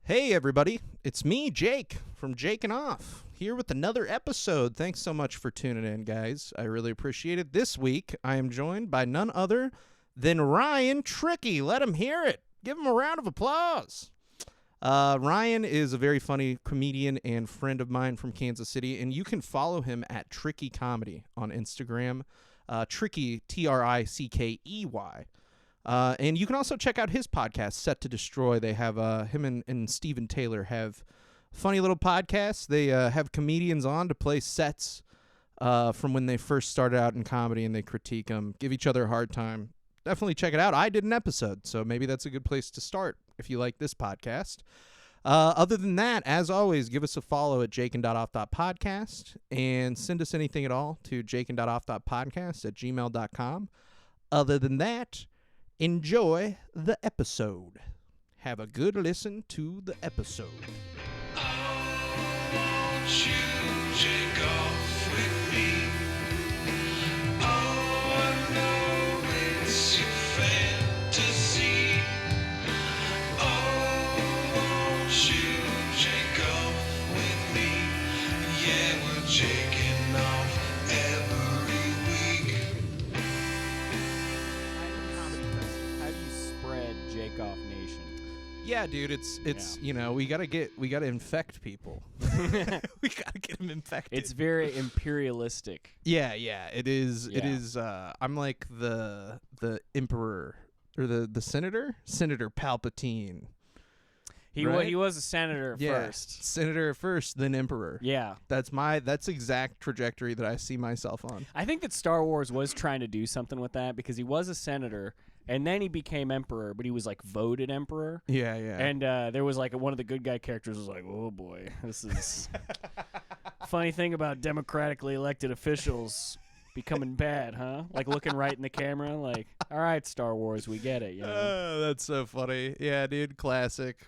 Hey everybody, it's me, Jake, from Jake and Off, here with another episode. Thanks so much for tuning in, guys. I really appreciate it. This week, I am joined by none other than Ryan Trickey. Let him hear it. Give him a round of applause. Ryan is a very funny comedian and friend of mine from Kansas City, and you can follow him at Trickey Comedy on Instagram. Trickey, Trickey. And you can also check out his podcast, Set to Destroy. They have him and Steven Taylor have funny little podcasts. They have comedians on to play sets from when they first started out in comedy, and they critique them, give each other a hard time. Definitely check it out. I did an episode, so maybe that's a good place to start if you like this podcast. Other than that, as always, give us a follow at jakeand.off.podcast and send us anything at all to jakeand.off.podcast@gmail.com. Other than that, enjoy the episode. Have a good listen to the episode. Oh, won't you take off with me? Oh, I know it's your fantasy. Oh, won't you take off with me? Yeah, we're taking off every week. How do you spread Jake Off Nation? Yeah, dude, it's Yeah. you know, we gotta infect people. We gotta get them infected. It's very imperialistic. yeah, it is. It Yeah. is. I'm like the emperor or the senator Palpatine. He Right? he was a senator Yeah, first. senator first, then emperor. Yeah. That's exact trajectory that I see myself on. I think that Star Wars was trying to do something with that because he was a senator and then he became emperor, but he was like voted emperor. Yeah, yeah. And there was like one of the good guy characters was like, oh boy, this is funny thing about democratically elected officials becoming bad, huh? Like looking right in the camera, like, all right, Star Wars, we get it. You know? Oh, that's so funny. Yeah, dude, classic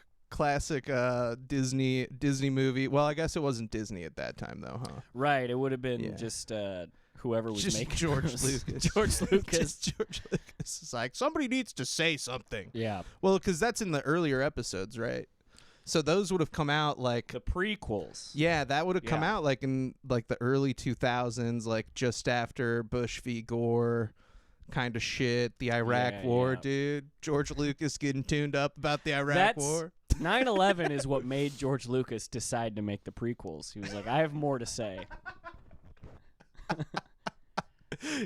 Disney movie. Well, I guess it wasn't Disney at that time though, huh? Right, it would have been Yeah. just whoever was Just making George those. Lucas. George Lucas. Just George Lucas is like, somebody needs to say something. Yeah, Well, because that's in the earlier episodes, right? So those would have come out like, the prequels. yeah, that would have come Yeah. out like in like the early 2000s, like just after Bush v. Gore kind of shit, the Iraq Yeah, War, yeah. dude. George Lucas getting tuned up about the Iraq That's War. 9/11 is what made George Lucas decide to make the prequels. He was like, I have more to say.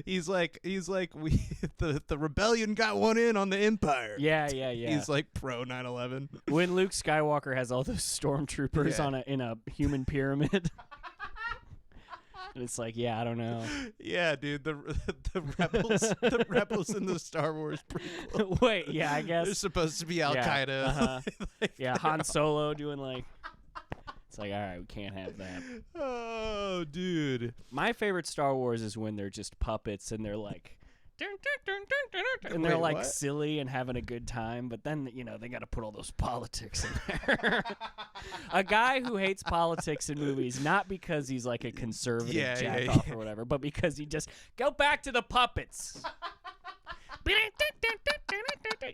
He's like we the rebellion got one in on the empire. Yeah. He's like pro 9/11. When Luke Skywalker has all those stormtroopers Yeah. in a human pyramid. And it's like, yeah, I don't know. Yeah, dude, the rebels in the Star Wars prequel. Wait, yeah, I They're guess. supposed to be Al Qaeda. uh-huh. Like, Yeah, Han Solo doing like. It's like, all right, we can't have that. oh, dude. My favorite Star Wars is when they're just puppets and they're like, dun, dun, dun, dun, dun, dun, and they're Wait, like what? silly and having a good time. But then they got to put all those politics in there. A guy who hates politics in movies, not because he's like a conservative jack off or whatever, but because he just go back to the puppets.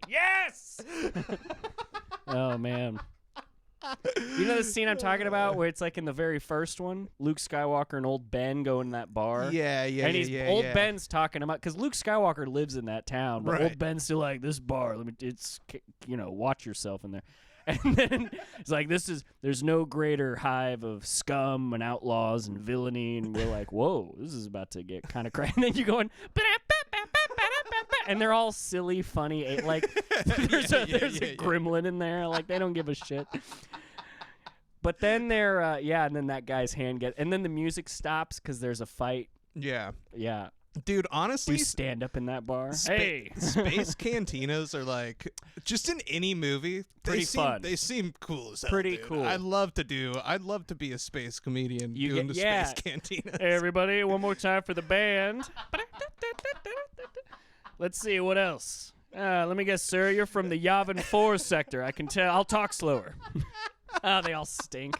Yes. Oh man. You know the scene I'm talking about where it's like in the very first one, Luke Skywalker and old Ben go in that bar. Yeah, And he's yeah. old Ben's talking about because Luke Skywalker lives in that town, but Right. old Ben's still like this bar. Watch yourself in there. And then it's like there's no greater hive of scum and outlaws and villainy, and we're like, whoa, this is about to get kind of crazy. And then you're going, and they're all silly, funny, like there's a gremlin in there, like they don't give a shit. But then they're and then that guy's hand and then the music stops because there's a fight. Yeah. Yeah. Dude, honestly, We stand up in that bar. Hey, space cantinas are like just in any movie. Pretty fun. They seem cool as hell. Pretty dude. cool. I'd love to be a space comedian doing the space cantinas. Hey, everybody, one more time for the band. Let's see, what else? Let me guess, sir, you're from the Yavin 4 sector. I can tell. I'll talk slower. Oh, they all stink.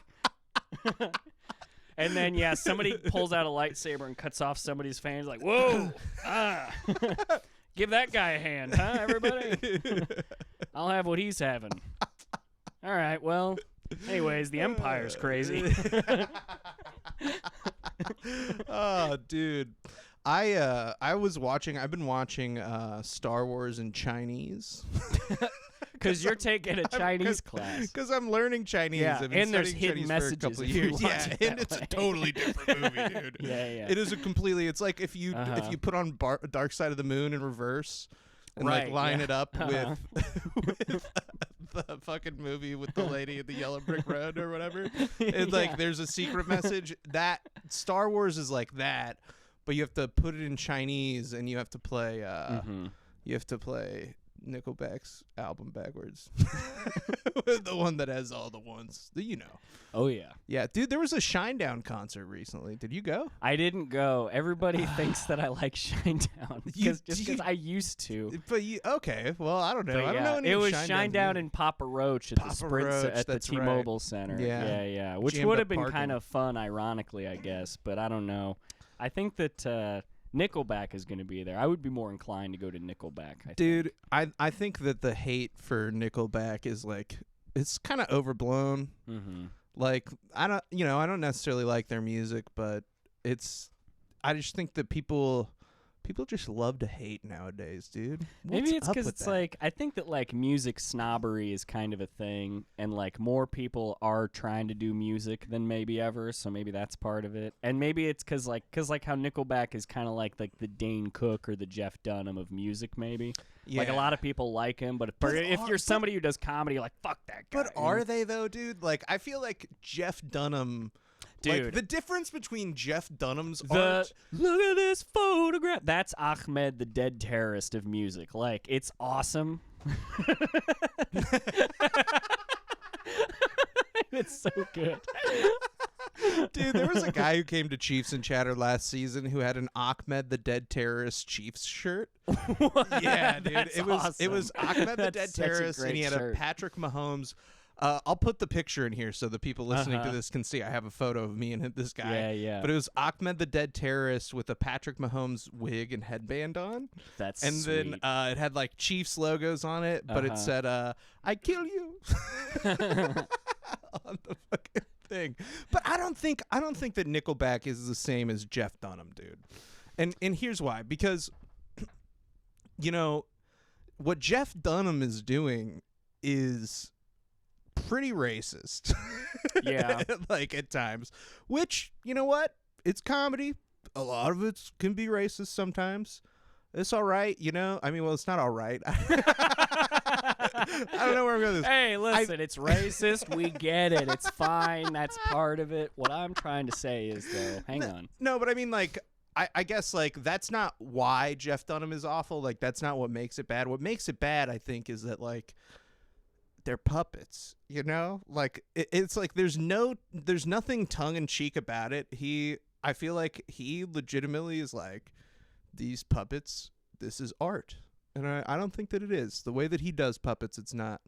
And then, somebody pulls out a lightsaber and cuts off somebody's fangs. Like, whoa, Give that guy a hand, huh, everybody? I'll have what he's having. All right, well, anyways, the Empire's crazy. Oh, dude. I've been watching Star Wars in Chinese. Because you're taking a Chinese class. Because I'm learning Chinese. Yeah, I've been and there's studying hidden Chinese messages for a couple of if you years. watch Yeah, it and that it's way. a totally different movie, dude. Yeah. It is a completely. It's like if you put on Dark Side of the Moon in reverse and like line it up with the fucking movie with the lady in the yellow brick road or whatever. It's like there's a secret message. That Star Wars is like that, but you have to put it in Chinese and you have to play. You have to play Nickelback's album backwards. The one that has all the ones. Oh, yeah. Yeah, dude, there was a Shinedown concert recently. Did you go? I didn't go. Everybody thinks that I like Shinedown because I used to. But okay, well, I don't know. But I don't know any it of was Shinedown's Shinedown music. and Papa Roach at Papa the Sprint Roach, at the that's right. T-Mobile Center. Yeah. Yeah. Which Jammed would up have been parking. kind of fun, ironically, I guess. But I don't know. I think that Nickelback is going to be there. I would be more inclined to go to Nickelback. Dude, I think that the hate for Nickelback is like it's kind of overblown. Mm-hmm. Like I don't necessarily like their music, but I just think that people just love to hate nowadays, dude. Maybe it's because because it's like I think that like music snobbery is kind of a thing, and like more people are trying to do music than maybe ever, so maybe that's part of it. And maybe it's because how Nickelback is kind of like the Dane Cook or the Jeff Dunham of music, maybe. Yeah. Like a lot of people like him, but if you're somebody who does comedy, you're like fuck that guy. But are they though, dude? Like I feel like Jeff Dunham. Dude. Like, the difference between Jeff Dunham's The art. look at this photograph. That's Ahmed, the dead terrorist of music. Like, it's awesome. It's so good. Dude, there was a guy who came to Chiefs and Chatter last season who had an Ahmed the Dead Terrorist Chiefs shirt. Yeah, dude. That's it was awesome. Ahmed the That's Dead such a Terrorist, and great he had shirt. a Patrick Mahomes. I'll put the picture in here so the people listening to this can see. I have a photo of me and this guy. Yeah. But it was Ahmed the Dead Terrorist with a Patrick Mahomes wig and headband on. That's And sweet. then it had like Chiefs logos on it, but it said, I kill you. On the fucking thing. But I don't think that Nickelback is the same as Jeff Dunham, dude. And here's why. Because what Jeff Dunham is doing is pretty racist. Yeah. Like at times. Which, you know what? It's comedy. A lot of it can be racist sometimes. It's all right, I mean, well, it's not all right. I don't know where I'm going with this. Hey, listen, it's racist. We get it. It's fine. That's part of it. What I'm trying to say is, though, hang on. No, but I mean, like, I guess, like, that's not why Jeff Dunham is awful. Like, that's not what makes it bad. What makes it bad, I think, is that, like, they're puppets, Like, it's like there's nothing tongue-in-cheek about it. I feel like he legitimately is like, these puppets, this is art. And I don't think that it is. The way that he does puppets, it's not.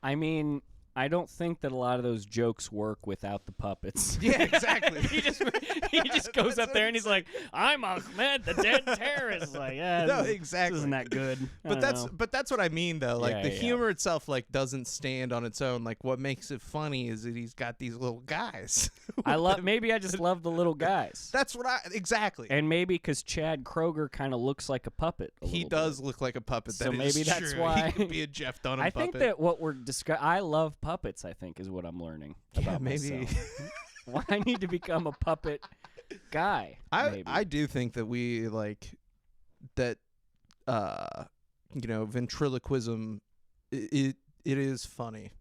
I mean, I don't think that a lot of those jokes work without the puppets. Yeah, exactly. he just goes up there and he's like, "I'm Ahmed, the dead terrorist." Like, yeah, No, this exactly. isn't that good. But that's what I mean though. Like Yeah, the yeah. humor itself like doesn't stand on its own. Like what makes it funny is that he's got these little guys. Maybe I just love the little guys. That's what exactly. And maybe because Chad Kroger kind of looks like a puppet. He does look like a puppet. So That is maybe that's true. why- He could be a Jeff Dunham I puppet. think that what we're discussing, I love puppets, I think, is what I'm learning about maybe. myself. Well, I need to become a puppet guy. Maybe. I do think that we like that ventriloquism it is funny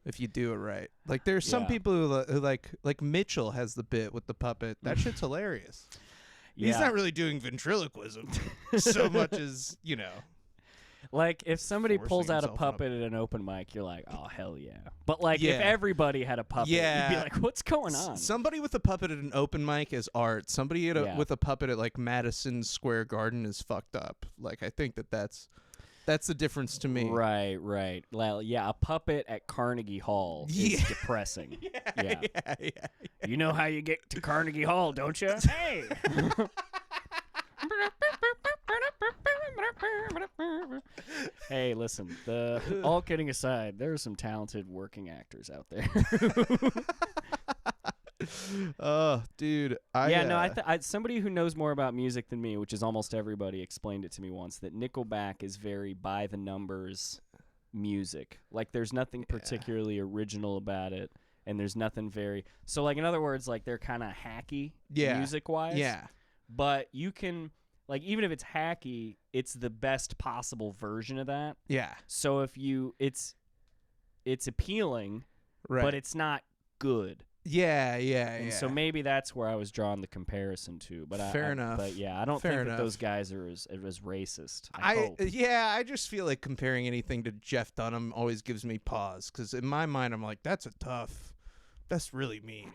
if you do it right. Like there's some Yeah. people who like Mitchell has the bit with the puppet. That shit's hilarious. He's Yeah. not really doing ventriloquism so much as, Like, if somebody forcing pulls out a himself on a- puppet at an open mic, you're like, oh, hell yeah. But, like, Yeah. if everybody had a puppet, Yeah. you'd be like, what's going on? Somebody with a puppet at an open mic is art. Somebody with a puppet at like Madison Square Garden is fucked up. Like I think that's the difference to me. Right. Well, yeah, a puppet at Carnegie Hall is depressing. Yeah. You know how you get to Carnegie Hall, don't you? Hey! Hey, listen. All kidding aside, there are some talented working actors out there. Oh, dude. Somebody who knows more about music than me, which is almost everybody, explained it to me once that Nickelback is very by the numbers music. Like, there's nothing particularly original about it, and there's nothing very. So, like, in other words, like, they're kind of hacky music wise. Yeah. But you can, like, even if it's hacky, it's the best possible version of that. Yeah. So if it's appealing, Right. but it's not good. Yeah. And so maybe that's where I was drawing the comparison to. But Fair enough. But yeah, I don't Fair think enough. that those guys are as racist. I hope. I just feel like comparing anything to Jeff Dunham always gives me pause, because in my mind I'm like, that's really mean.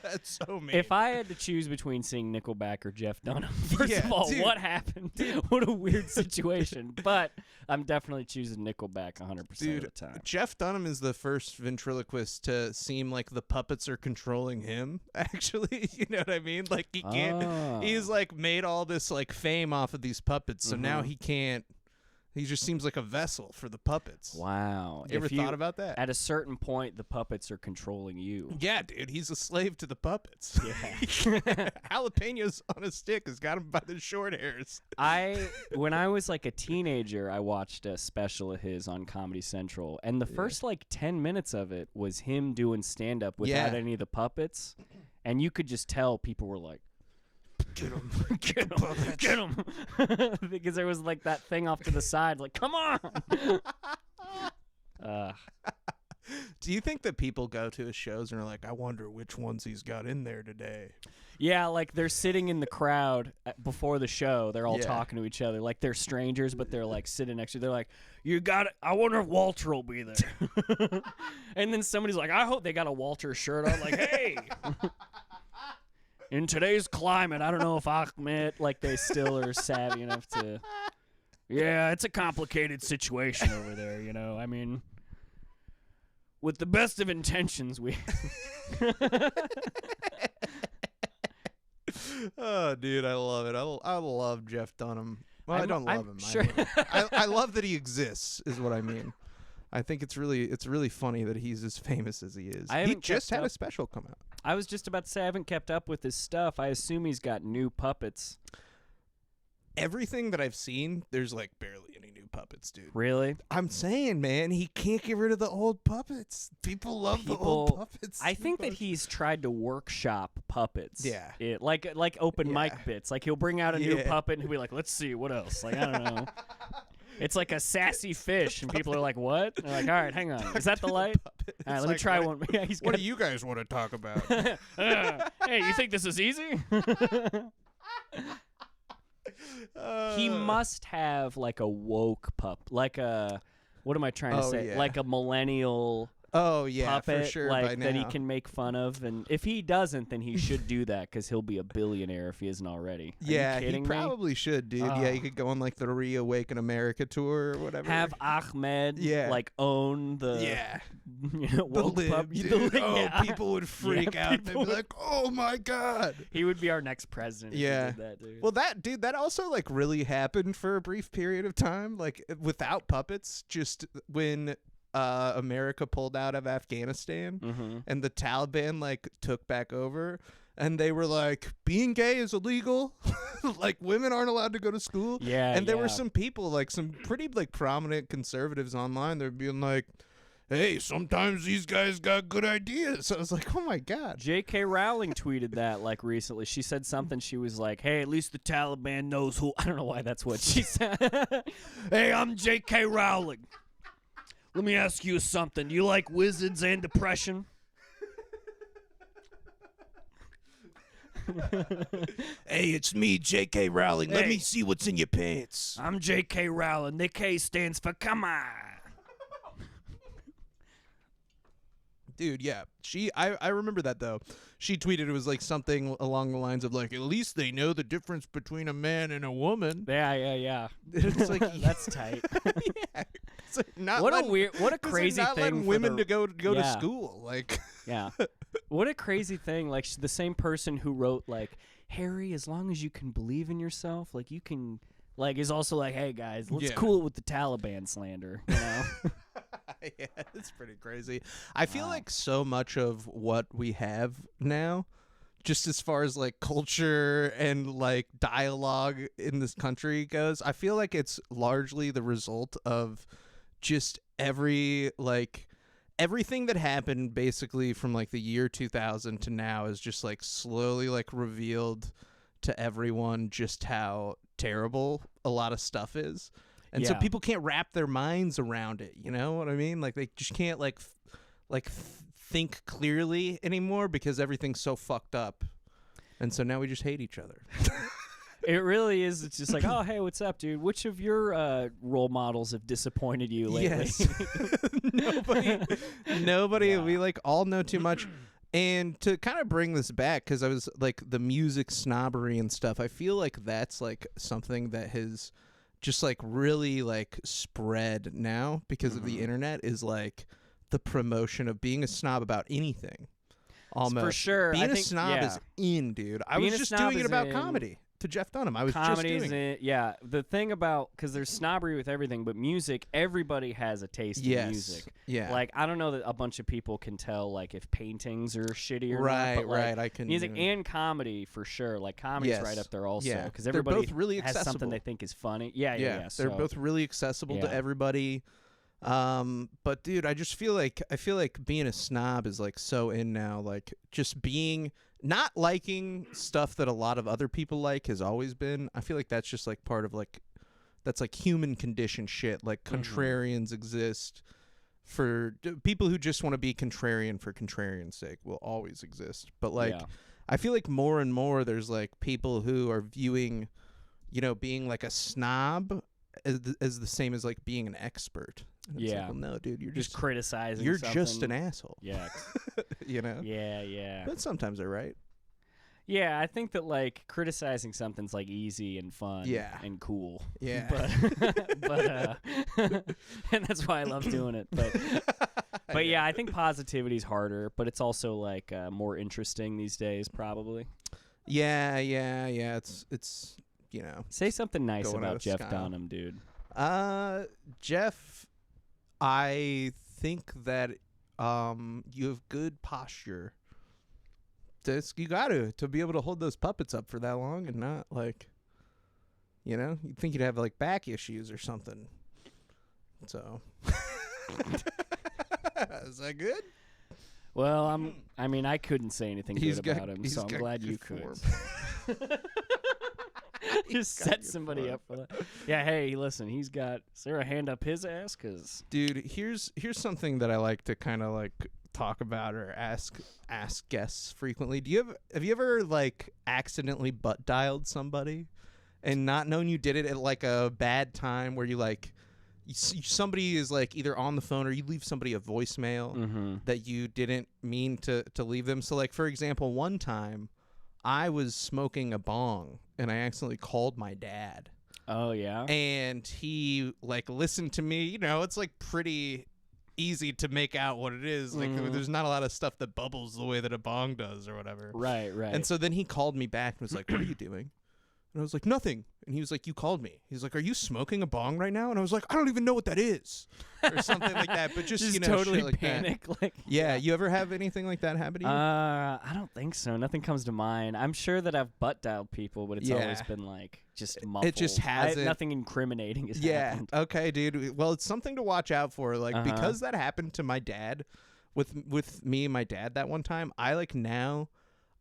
That's so mean. If I had to choose between seeing Nickelback or Jeff Dunham, first of all, dude. what happened? What a weird situation. But I'm definitely choosing Nickelback 100% of the time. Jeff Dunham is the first ventriloquist to seem like the puppets are controlling him, actually. You know what I mean? Like, he can't. He's, like, made all this, like, fame off of these puppets, so now he can't. He just seems like a vessel for the puppets. Wow. You ever thought about that? At a certain point, the puppets are controlling you. Yeah, dude. He's a slave to the puppets. Yeah. Jalapenos on a stick has got him by the short hairs. When I was like a teenager, I watched a special of his on Comedy Central, and the first like 10 minutes of it was him doing stand-up without any of the puppets, and you could just tell people were like, get him, get him, because there was like that thing off to the side, like, come on. Do you think that people go to his shows and are like, I wonder which ones he's got in there today? Yeah, like they're sitting in the crowd before the show. They're all talking to each other. Like they're strangers, but they're like sitting next to you. They're like, you got it. I wonder if Walter will be there. And then somebody's like, I hope they got a Walter shirt on. Like, hey. In today's climate, I don't know if Ahmed, like, they still are savvy enough to. Yeah, it's a complicated situation over there, you know. I mean, with the best of intentions, we. Oh, dude, I love it. I love Jeff Dunham. Well, I don't love him. Sure. I love that he exists, is what I mean. I think it's really funny that he's as famous as he is. He just had a special come out. I was just about to say I haven't kept up with his stuff. I assume he's got new puppets. Everything that I've seen, there's like barely any new puppets, dude. Really? I'm saying, man, he can't get rid of the old puppets. People love the old puppets. I think that he's tried to workshop puppets. Yeah. Like open mic bits. Like he'll bring out a new puppet and he'll be like, let's see, what else? Like, I don't know. It's like a sassy fish, and people are like, what? And they're like, all right, hang on. Is that the light? All right, let me try one. Yeah, what do you guys want to talk about? Hey, you think this is easy? He must have like a woke pup, like a, what am I trying to say? Yeah. Like a millennial puppet, for sure, like that he can make fun of. And if he doesn't, then he should do that because he'll be a billionaire if he isn't already. Are you kidding he probably should, dude. Yeah, he could go on like the Reawaken America tour or whatever. Have Ahmed like own the woke the pup. Dude. People would freak out. They'd be like, oh my God. He would be our next president if he did that, dude. Well, that also like really happened for a brief period of time, like without puppets, just when America pulled out of Afghanistan and the Taliban like took back over, and they were like, being gay is illegal. Like, women aren't allowed to go to school. And there were some people, like some pretty like prominent conservatives online, they're being like, hey, sometimes these guys got good ideas. So I was like, oh my God. J.K. Rowling tweeted that like recently. She said something. She was like, hey, at least the Taliban knows who. I don't know why that's what she said. Hey, I'm J.K. Rowling. Let me ask you something. You like wizards and depression? Hey, it's me, J.K. Rowling. Let me see what's in your pants. I'm J.K. Rowling. The K stands for come on. Dude, yeah. I remember that, though. She tweeted it was like something along the lines of like, at least they know the difference between a man and a woman. Yeah. It's like, that's tight. Yeah. It's like not what letting, a crazy not thing letting for women to go to school. Like, yeah. What a crazy thing. Like the same person who wrote like, Harry, as long as you can believe in yourself, like you can like is also like, hey guys, let's cool it with the Taliban slander, you know? Yeah, it's pretty crazy. I feel like so much of what we have now, just as far as like culture and like dialogue in this country goes, I feel like it's largely the result of just everything that happened basically from like the year 2000 to now is just like slowly like revealed to everyone just how terrible a lot of stuff is. And so people can't wrap their minds around it, you know what I mean? Like they just can't think clearly anymore because everything's so fucked up. And so now we just hate each other. It really is. It's just like, oh, hey, what's up, dude? Which of your role models have disappointed you lately? Yes. Nobody. Yeah. We like all know too much. And to kind of bring this back, because I was like the music snobbery and stuff, I feel like that's like something that has just like really like spread now because of the internet, is like the promotion of being a snob about anything. Almost. For sure. Being I a think, snob is in, dude. I was just doing it about comedy to Jeff Dunham. I was just doing it. Yeah. The thing about, because there's snobbery with everything, but music, everybody has a taste in music. Yeah. Like, I don't know that a bunch of people can tell, like, if paintings are shitty or not. But, like, right. I can. music and comedy, for sure. Like, comedy's right up there also. Yeah. Because They're everybody both really has accessible. something they think is funny. Yeah. They're both really accessible to everybody. But dude, I feel like being a snob is like so in now. Like just being not liking stuff that a lot of other people like has always been. I feel like that's just like part of like that's like human condition shit. Like contrarians exist for people who just want to be contrarian for contrarian's sake will always exist. But like I feel like more and more there's like people who are viewing, you know, being like a snob as the same as like being an expert. And it's like, well, no, dude, you're just criticizing. You're something. just an asshole. Yeah. You know. Yeah. But sometimes they're right. Yeah, I think that like criticizing something's like easy and fun. And cool. Yeah. But and that's why I love doing it. But yeah, I think positivity's harder, but it's also like more interesting these days, probably. Yeah. It's you know. Say something nice about Jeff Dunham, dude. Jeff, I think that you have good posture. You got to be able to hold those puppets up for that long and not like, you know, you'd think you'd have like back issues or something. So, is that good? Well, I mean, I couldn't say anything good about him, so I'm glad you could. Just set somebody up for that. Yeah, hey, listen, is there a hand up his ass? Cause dude, here's something that I like to kind of like talk about or ask guests frequently. Have you ever like accidentally butt dialed somebody and not known you did it at like a bad time where you like somebody is like either on the phone or you leave somebody a voicemail that you didn't mean to leave them? So like, for example, one time I was smoking a bong and I accidentally called my dad. Oh, yeah? And he, like, listened to me. You know, it's, like, pretty easy to make out what it is. Like, there's not a lot of stuff that bubbles the way that a bong does or whatever. Right. And so then he called me back and was like, what are you doing? And I was like, nothing. And he was like, you called me. He's like, are you smoking a bong right now? And I was like, I don't even know what that is. Or something like that. But just you know, totally shit like panic. That. Like, yeah. You ever have anything like that happen to you? I don't think so. Nothing comes to mind. I'm sure that I've butt dialed people, but it's always been like just muffled. It just hasn't. Nothing incriminating has happened. Okay, dude. Well, it's something to watch out for. Like because that happened to my dad, with me and my dad that one time. I like now.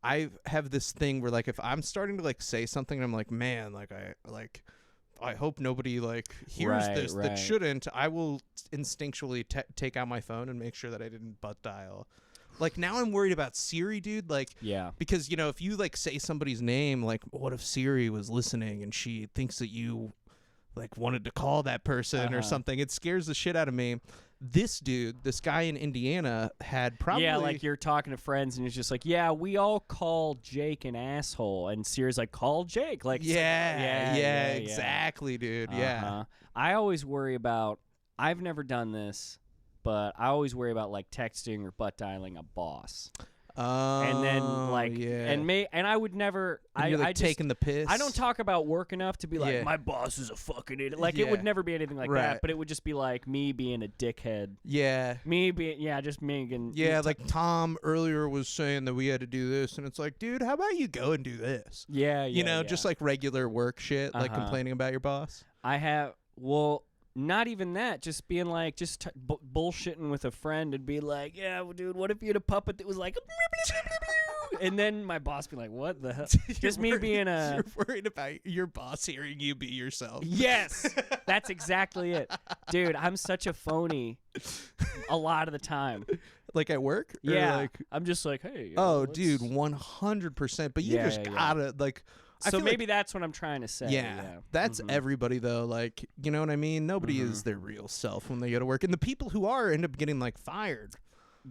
I have this thing where like if I'm starting to like say something, I'm like, man, like I hope nobody like hears this that shouldn't. I will instinctually take out my phone and make sure that I didn't butt dial. Like now I'm worried about Siri, dude. Like because you know if you like say somebody's name, like what if Siri was listening and she thinks that you like wanted to call that person or something? It scares the shit out of me. This guy in Indiana had probably... Yeah, like you're talking to friends and it's just like, yeah, we all call Jake an asshole. And Siri's like, call Jake. Like, yeah, exactly, dude. Yeah. I always worry about... I've never done this, but I always worry about like texting or butt dialing a boss. And then like yeah. and I would never And you're, like, I just taking the piss. I don't talk about work enough to be like Yeah. my boss is a fucking idiot. Like it Yeah. would never be anything like Right. that, but it would just be like me being a dickhead. Yeah. Me being just me and Yeah, like Tom earlier was saying that we had to do this, and it's like, dude, how about you go and do this? yeah, You know, just like regular work shit, like Uh-huh. complaining about your boss. I have not even that, just being like, just bullshitting with a friend and be like, yeah, well, dude, what if you had a puppet that was like, and then my boss be like, what the hell? Just me being a. You're worried about your boss hearing you be yourself. Yes, that's exactly it, dude. I'm such a phony a lot of the time. Like at work? Or Yeah, like, I'm just like, hey. oh, let's- dude, 100%. But you Yeah, just yeah, yeah. gotta like. I So feel maybe that's what I'm trying to say. Yeah, that's Mhm. everybody though. Like, you know what I mean? Nobody Mm-hmm. is their real self when they go to work, and the people who are end up getting like fired.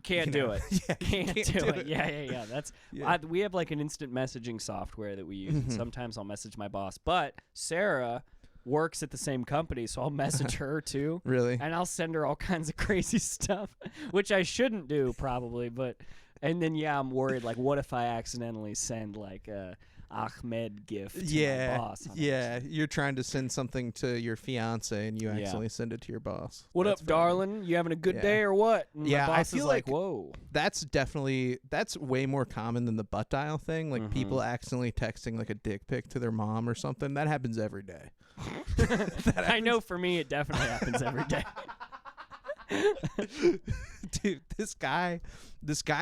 Can't you do know? it. Yeah, you Can't do it. Yeah. That's Yeah. we have like an instant messaging software that we use. And Mhm. sometimes I'll message my boss, but Sarah works at the same company, so I'll message her too, Really? and I'll send her all kinds of crazy stuff, which I shouldn't do probably. But and then I'm worried like, what if I accidentally send like a Ahmed gift to my boss? on Yeah. accident? You're trying to send something to your fiance, and you Yeah. accidentally send it to your boss. What That's up, funny. darling? You having a good Yeah. day or what? And Yeah, my I boss feel is like, like- whoa. That's way more common than the butt dial thing. Like Mhm. people accidentally texting like a dick pic to their mom or something. That happens every day. I know for me, it definitely happens every day. Dude, this guy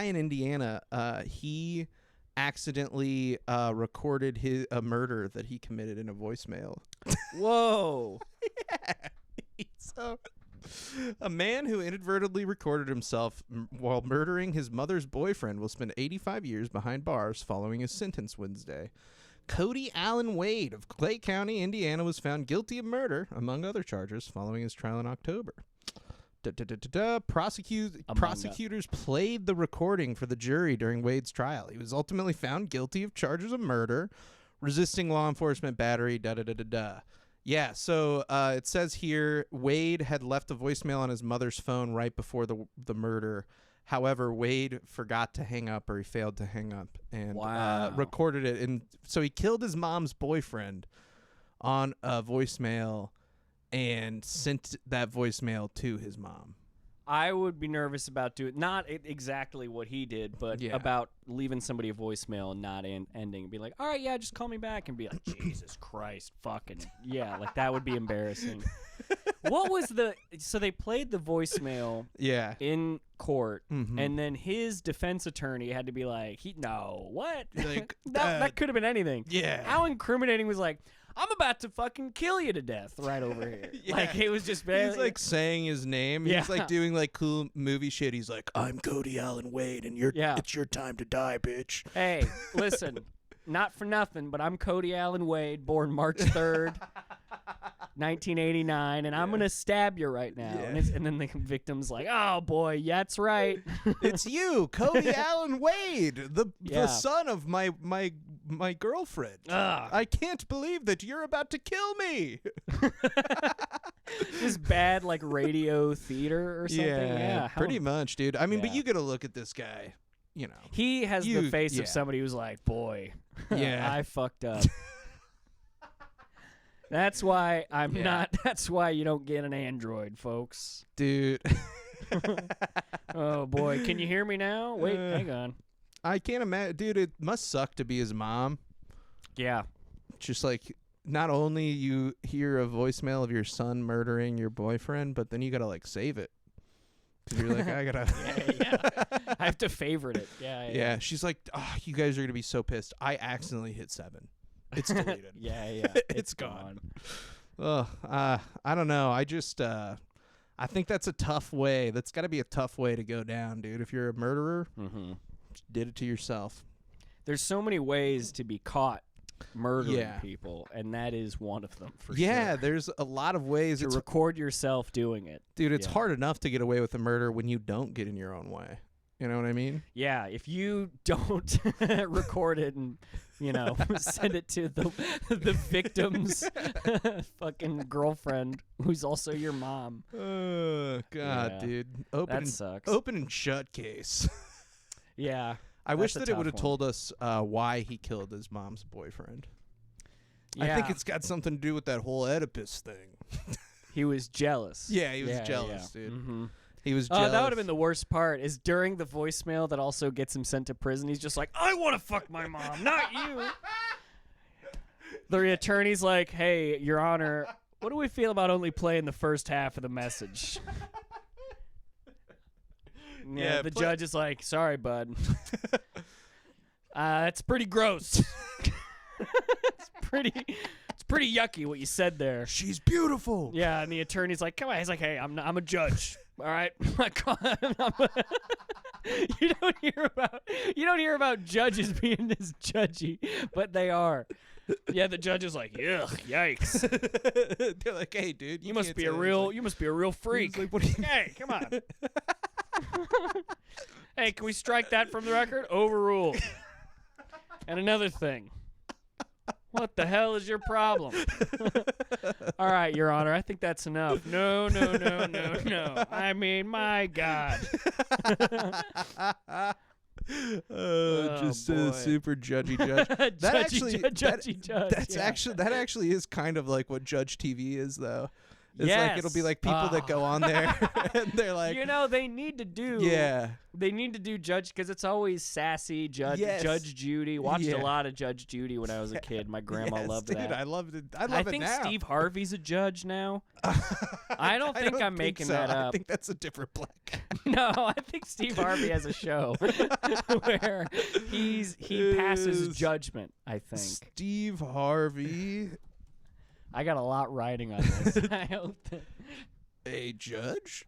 in Indiana, he accidentally recorded a murder that he committed in a voicemail. Whoa. So, a man who inadvertently recorded himself while murdering his mother's boyfriend will spend 85 years behind bars following his sentence Wednesday. Cody Allen Wade of Clay County, Indiana, was found guilty of murder, among other charges, following his trial in October. Prosecutors played the recording for the jury during Wade's trial. He was ultimately found guilty of charges of murder, resisting law enforcement, battery, Yeah, so it says here Wade had left a voicemail on his mother's phone right before the murder. However, Wade forgot to hang up, or he failed to hang up, and Wow. recorded it. And so he killed his mom's boyfriend on a voicemail and sent that voicemail to his mom. I would be nervous about doing not exactly what he did, but Yeah. about leaving somebody a voicemail and not ending and be like, all right, yeah, just call me back, and be like, Jesus Christ, fucking yeah, like that would be embarrassing. What was so they played the voicemail Yeah. in court, Mhm. and then his defense attorney had to be like, what? Like, that could have been anything. Yeah. How incriminating was like, I'm about to fucking kill you to death right over here. Yeah. Like it was just He's like saying his name. Yeah. He's like doing like cool movie shit. He's like, I'm Cody Allen Wade, and it's your time to die, bitch. Hey, listen, not for nothing, but I'm Cody Allen Wade, born March 3rd, 1989, and I'm going to stab you right now. Yeah. And then the victim's like, oh, boy, yeah, that's right. It's you, Cody Allen Wade, the Yeah. son of my girlfriend. Ugh. I can't believe that you're about to kill me. This bad, like, radio theater or something. Yeah, how- pretty much, dude. I mean, but Yeah. you got to look at this guy. You know, He has the face yeah. of somebody who's like, boy, Yeah. I fucked up. That's why I'm Yeah. not. That's why you don't get an Android, folks. dude. Oh boy, can you hear me now? Wait, hang on. I can't imagine, dude. It must suck to be his mom. Yeah, Just like, not only you hear a voicemail of your son murdering your boyfriend, but then you gotta like save it. 'Cause you're like, I gotta. yeah. I have to favorite it. Yeah. Yeah, she's like, oh, you guys are gonna be so pissed. I accidentally hit 7. It's deleted. Yeah. It's gone. Ugh, I don't know. I just, I think that's a tough way. That's got to be a tough way to go down, dude. If you're a murderer, Mm-hmm. just did it to yourself. There's so many ways to be caught murdering Yeah. people, and that is one of them for Yeah, sure. there's a lot of ways. To record yourself doing it. Dude, it's yeah. hard enough to get away with a murder when you don't get in your own way. You know what I mean? Yeah, if you don't record it and send it to the victim's fucking girlfriend, who's also your mom. Oh God, Yeah. dude. That sucks. Open and shut case. Yeah. I wish That's a that it would have tough told us why he killed his mom's boyfriend. Yeah. I think it's got something to do with that whole Oedipus thing. He was jealous. Yeah, he was jealous, dude. Mm-hmm. He was jealous. That would have been the worst part, is during the voicemail that also gets him sent to prison, he's just like, I want to fuck my mom, not you. The attorney's like, hey, Your Honor, what do we feel about only playing the first half of the message? Yeah, the judge is like, sorry, bud. It's pretty gross. It's pretty yucky what you said there. She's beautiful. Yeah, and the attorney's like, come on. He's like, hey, I'm a judge. All right. You don't hear about judges being this judgy, but they are. Yeah, the judge is like, ugh, yikes. They're like, hey, dude, you must be a real freak. Like, what do you Hey, come on. Hey, can we strike that from the record? Overruled. And another thing. What the hell is your problem? All right, Your Honor, I think that's enough. No. I mean, my God. Just a super judgy judge. That actually is kind of like what Judge TV is, though. It's like it'll be like people that go on there and they're like, they need to do. Yeah. They need to do Judge, because it's always sassy. Judge Judy. Watched a lot of Judge Judy when I was a kid. My grandma loved that. I loved it. I think now. Steve Harvey's a judge now. I don't think I'm making that up. I think that's a different black guy. No, I think Steve Harvey has a show where he passes judgment, I think. Steve Harvey. I got a lot riding on this. I hope that. A judge?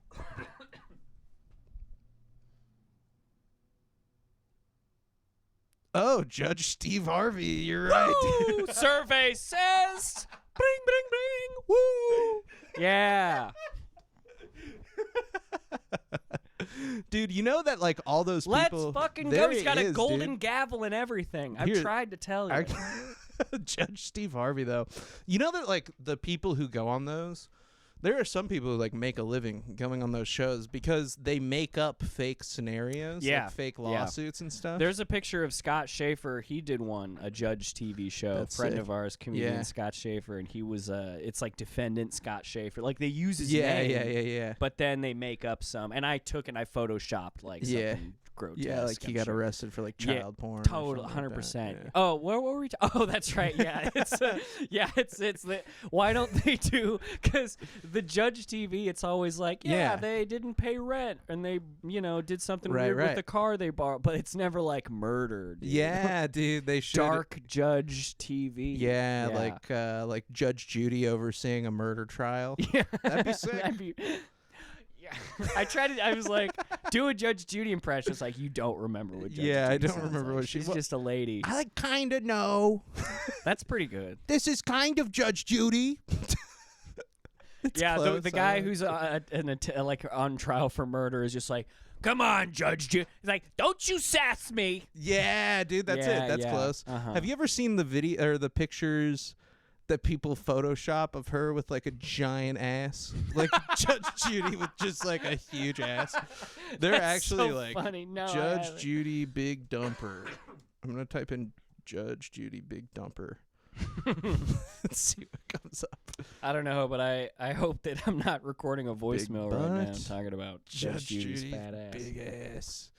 Oh, Judge Steve Harvey. You're right. Woo! Survey says. Bing, bing, bing. Woo! Yeah. Dude, you know that like all those people. Let's fucking go. He's got a golden gavel and everything. I've tried to tell you. Judge Steve Harvey, though. You know that like the people who go on those, there are some people who like make a living going on those shows because they make up fake scenarios, like fake lawsuits and stuff. There's a picture of Scott Schaefer. He did a Judge TV show. That's friend sick. of ours, comedian Scott Schaefer, and he was it's like defendant Scott Schaefer. Like they use his name. Yeah. But then they make up some, and I photoshopped like something grotesque. Yeah, like he got arrested for like child porn. Total, 100%. Oh, what were we? Oh, that's right. Yeah, it's it's the. Why don't they do? Because the Judge TV, it's always like, they didn't pay rent and they, did something weird with the car they borrowed, but it's never like murder. Dude. Yeah, dude, they should. Dark Judge TV. Yeah, like Judge Judy overseeing a murder trial. Yeah, that'd be sick. I was like, do a Judge Judy impression. It's like, you don't remember what Judge Judy I don't sounds remember like. what she's just a lady. I kind of know. That's pretty good. This is kind of Judge Judy. The guy who's like on trial for murder is just like, come on, Judge Judy. He's like, don't you sass me. Yeah, dude, that's it. That's close. Have you ever seen the video or the pictures that people Photoshop of her with like a giant ass, like Judge Judy with just like a huge ass? They're actually so like funny. No, Judge Judy big dumper. I'm gonna type in Judge Judy big dumper. Let's see what comes up. I don't know, but I hope that I'm not recording a voicemail right now. I'm talking about Judge Judy's fat ass. Big ass.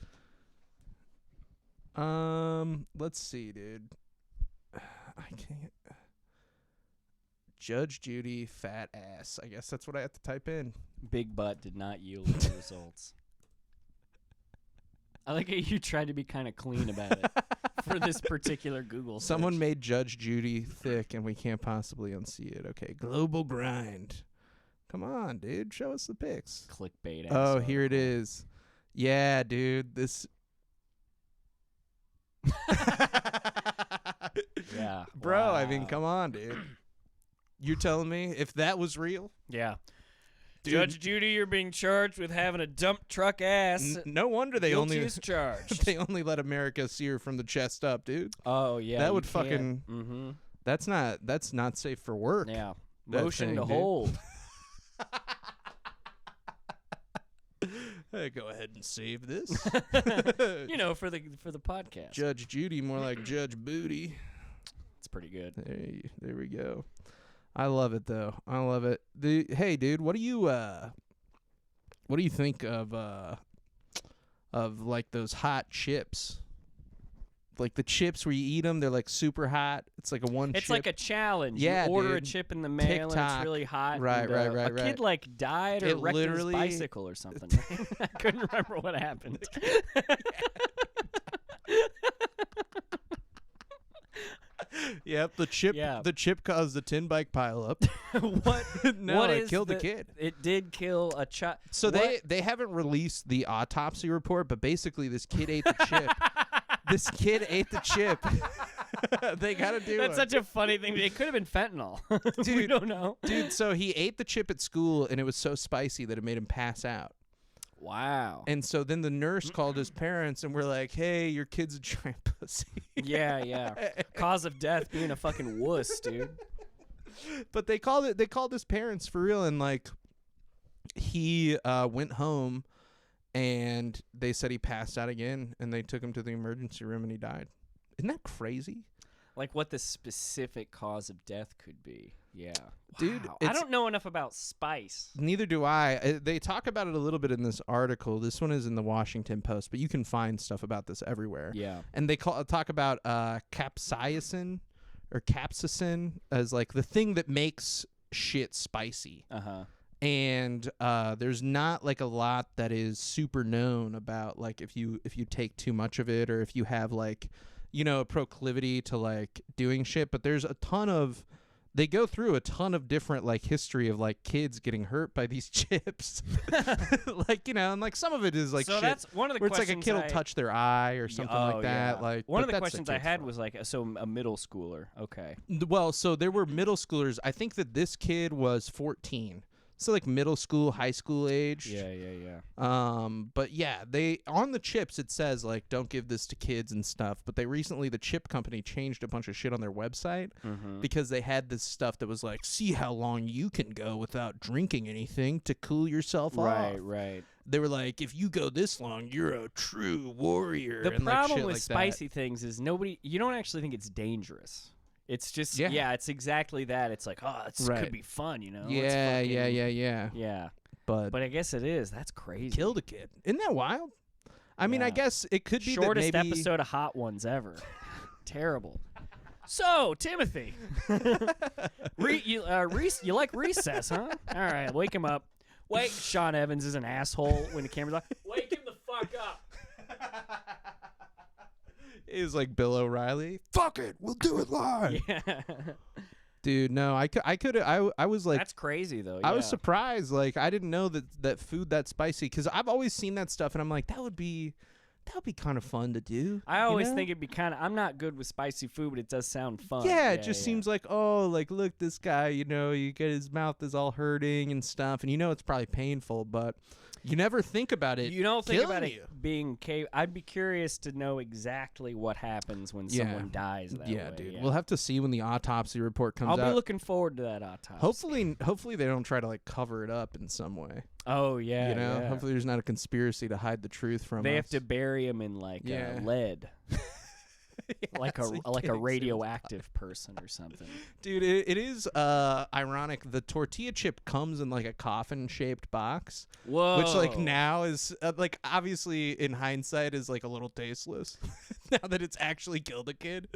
Let's see, dude. I can't. Judge Judy fat ass. I guess that's what I have to type in. Big butt did not yield the results. I like how you tried to be kind of clean about it for this particular Google search. Someone made Judge Judy thick, and we can't possibly unsee it. Okay, global grind. Come on, dude. Show us the pics. Clickbait. Oh, here it is. Yeah, dude. This. Yeah. Bro, wow. I mean, come on, dude. You're telling me if that was real? Yeah. Dude. Judge Judy, you're being charged with having a dump truck ass. No wonder they Guilty only as charged. they only let America see her from the chest up, dude. Oh yeah, that would fucking. Mm-hmm. That's not safe for work. Yeah, That motion thing, to dude. hold. Hey, go ahead and save this. You know, for the podcast. Judge Judy, more like Judge Booty. It's pretty good. There we go. I love it though. I love it. Hey, dude, what do you think of like those hot chips? Like the chips where you eat them, they're like super hot. It's like a one. It's chip. like a challenge. Yeah, you order dude. a chip in the mail TikTok. and it's really hot. Right, and, right. A kid like died or It wrecked his literally- bicycle or something. Right? I couldn't remember what happened. Yep, the chip. Yeah. The chip caused the tin bike pileup. What? No, what it is killed the kid. It did kill a child. So they haven't released the autopsy report, but basically this kid ate the chip. This kid ate the chip. They gotta do That's it. such a funny thing. It could have been fentanyl. We Dude. don't know. Dude, so he ate the chip at school, and it was so spicy that it made him pass out. Wow. And so then the nurse called his parents, and we're like, "Hey, your kid's a giant pussy." Yeah. Cause of death being a fucking wuss, dude. But they called his parents for real, and like he went home, and they said he passed out again, and they took him to the emergency room, and he died. Isn't that crazy? Like what the specific cause of death could be. Yeah. Dude, Wow. I don't know enough about spice. Neither do I. They talk about it a little bit in this article. This one is in the Washington Post, but you can find stuff about this everywhere. Yeah. And they talk about capsaicin or capsaicin as like the thing that makes shit spicy. Uh-huh. And there's not like a lot that is super known about like if you take too much of it or if you have like, you know, a proclivity to like doing shit. But there's a ton of they go through a ton of different like history of like kids getting hurt by these chips. Like, you know, and like some of it is like so shit that's one of the where it's questions like a kid will touch their eye or something like that. Yeah. Like one of but the that's a questions I kid's had fault. was like, so a middle schooler. Okay. Well, so there were middle schoolers. I think that this kid was 14. So like middle school, high school age. Yeah. But yeah, they on the chips it says like don't give this to kids and stuff. But they recently the chip company changed a bunch of shit on their website because they had this stuff that was like, see how long you can go without drinking anything to cool yourself off. Right. They were like, if you go this long, you're a true warrior. The and like problem shit with like spicy things is you don't actually think it's dangerous. It's just Yeah. it's exactly that. It's like, oh, it Right. could be fun, you know? that. Let's Yeah. Yeah. But But I guess it is. That's crazy. killed a kid. Isn't that wild? I mean, I Yeah. guess it could be Shortest that maybe episode of Hot Ones ever. Terrible. So, Timothy, you like recess, huh? All right, wake him up. Wait, Sean Evans is an asshole when the camera's on. Wake him the fuck up. is like Bill O'Reilly. Fuck it, we'll do it live. Yeah. Dude, no, I was like, That's crazy though. I was yeah. surprised. Like, I didn't know that food that spicy because I've always seen that stuff, and I'm like, that would be kind of fun to do. I always you know? think it'd be kind of. I'm not good with spicy food, but it does sound fun. Yeah, it just seems like, oh, like look, this guy, you know, you get his mouth is all hurting and stuff, and you know it's probably painful, but you never think about it. You don't think about killing it you. being I'd be curious to know exactly what happens when Yeah. someone dies that Yeah, way. dude. Yeah. We'll have to see when the autopsy report comes I'll out. be looking forward to that autopsy. Hopefully they don't try to like cover it up in some way. Oh yeah. You know, yeah. hopefully there's not a conspiracy to hide the truth from They us. have to bury him in like Yeah. lead, like so you a can't radioactive person or something. Dude, it is ironic. The tortilla chip comes in like a coffin-shaped box, Whoa. which like now is like obviously in hindsight is like a little tasteless now that it's actually killed a kid.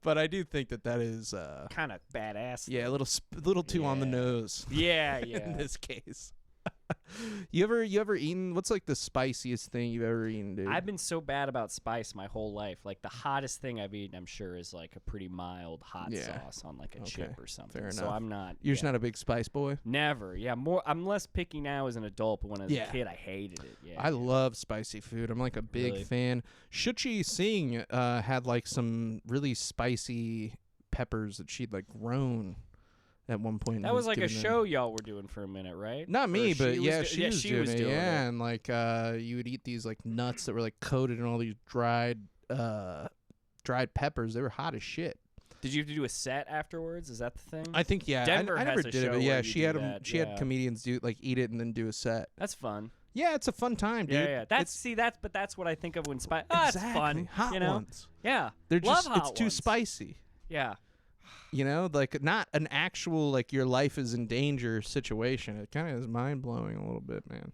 But I do think that is kind of badass. yeah, a little too on the Yeah. nose Yeah. in Yeah. this case. You ever eaten? What's like the spiciest thing you've ever eaten, dude? I've been so bad about spice my whole life. Like the hottest thing I've eaten, I'm sure, is like a pretty mild hot Yeah. sauce on like a Okay, chip or something. fair So enough. I'm not. You're just yeah. not a big spice boy. Never. Yeah. I'm less picky now as an adult, but when I was Yeah. a kid, I hated it. Yeah. I love spicy food. I'm like a big Really? fan. Shuchi Singh had like some really spicy peppers that she'd like grown at one point. and That was like a giving them- show y'all were doing for a minute, right? Not me, Or but she yeah, was she was doing it. doing Yeah, it. and like you would eat these like nuts that were like coated in all these dried peppers. They were hot as shit. Did you have to do a set afterwards? Is that the thing? I think yeah. Denver I never has a did it, show but yeah, where you she do had that, she yeah. had comedians do like eat it and then do a set. That's fun. Yeah, it's a fun time, dude. Yeah. That's what I think of when spicy. It's fun. Hot ones. Yeah. They're Love just hot it's too ones. spicy. Yeah. You know, like not an actual like your life is in danger situation. It kind of is mind blowing a little bit, man.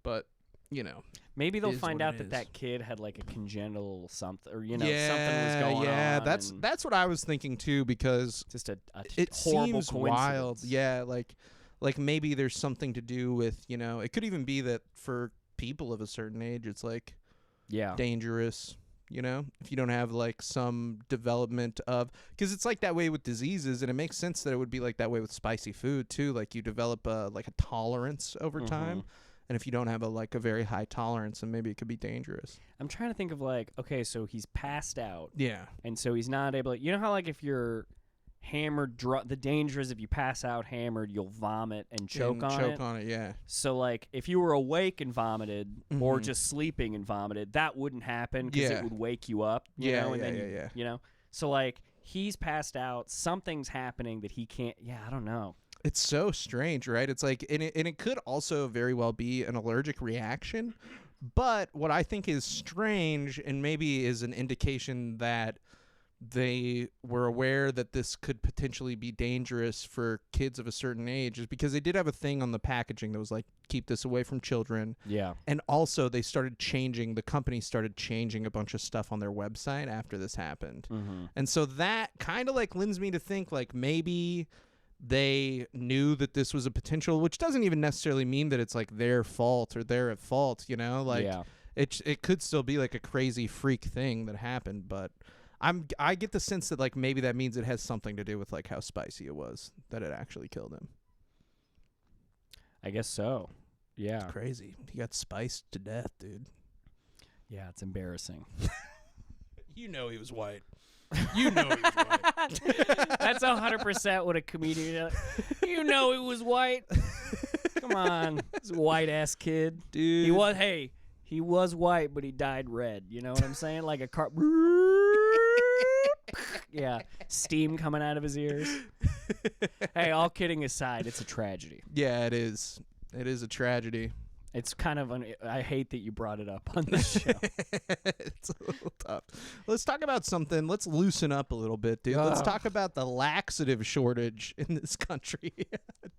But you know, maybe they'll is find what out it that is. that kid had like a congenital something, or something was going on. Yeah, and that's what I was thinking too, because just a it horrible seems coincidence. wild. Yeah, like maybe there's something to do with, it could even be that for people of a certain age, it's like Yeah. dangerous. If you don't have like some development of, because it's like that way with diseases, and it makes sense that it would be like that way with spicy food too. Like you develop a tolerance over time, and if you don't have a very high tolerance, then maybe it could be dangerous. I'm trying to think of okay, so he's passed out. Yeah. And so he's not able to, how like if you're hammered, the danger is if you pass out hammered, you'll vomit and choke on it. Yeah. So like if you were awake and vomited or just sleeping and vomited, that wouldn't happen because it would wake you up. You know, and then you know. So like he's passed out, something's happening that he can't. Yeah, I don't know. It's so strange, right? It's like, and it could also very well be an allergic reaction. But what I think is strange, and maybe is an indication that they were aware that this could potentially be dangerous for kids of a certain age, is because they did have a thing on the packaging that was like, keep this away from children. Yeah. And also the company started changing a bunch of stuff on their website after this happened. And so that kind of like lends me to think like maybe they knew that this was a potential, which doesn't even necessarily mean that it's like their fault or they're at fault, it could still be like a crazy freak thing that happened. But I get the sense that like maybe that means it has something to do with like how spicy it was that it actually killed him. I guess so. Yeah. It's crazy. He got spiced to death, dude. Yeah, it's embarrassing. He was white. He was white. That's 100% what a comedian. He was white. Come on, this white ass kid, dude. He was white, but he dyed red. You know what I'm saying? Like a car. Yeah, steam coming out of his ears. Hey, all kidding aside, it's a tragedy. Yeah, it is. It is a tragedy. It's kind of I hate that you brought it up on this show. It's a little tough. Let's talk about something. Let's loosen up a little bit, dude. Let's talk about the laxative shortage in this country.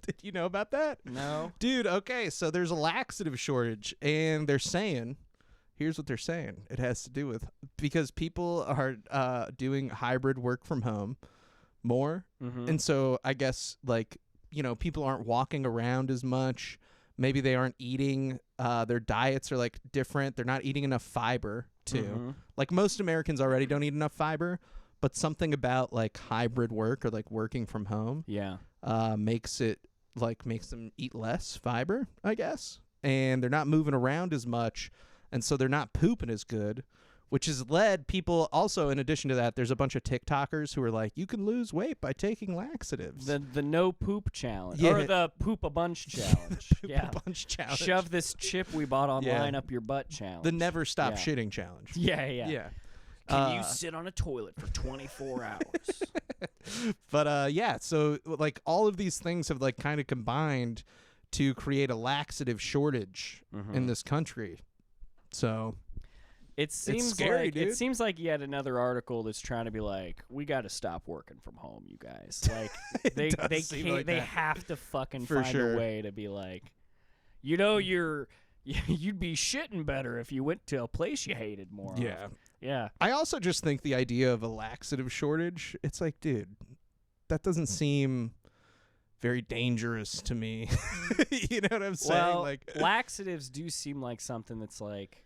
Did you know about that? No. Dude, okay, so there's a laxative shortage, and they're saying, here's what they're saying. It has to do with, because people are doing hybrid work from home more. And so I guess people aren't walking around as much. Maybe they aren't eating, their diets are like different. They're not eating enough fiber too. Like most Americans already don't eat enough fiber, but something about like hybrid work or like working from home makes them eat less fiber, I guess. And they're not moving around as much, and so they're not pooping as good, which has led people also, in addition to that, there's a bunch of TikTokers who are like, you can lose weight by taking laxatives. The no poop challenge. Yeah. Or the poop a bunch challenge. Poop a bunch challenge. Shove this chip we bought online up your butt challenge. The never stop shitting challenge. Yeah. Can you sit on a toilet for 24 hours? But so like all of these things have like kind of combined to create a laxative shortage in this country. So it seems scary, like dude. It seems like yet another article that's trying to be like, we got to stop working from home, you guys. Like they can't, like they that. have to fucking For find sure. a way to be like, you'd be shitting better if you went to a place you hated more. Yeah. Of. Yeah. I also just think the idea of a laxative shortage, it's like, dude, that doesn't seem very dangerous to me. You know what I'm saying? Well, like laxatives do seem like something that's like,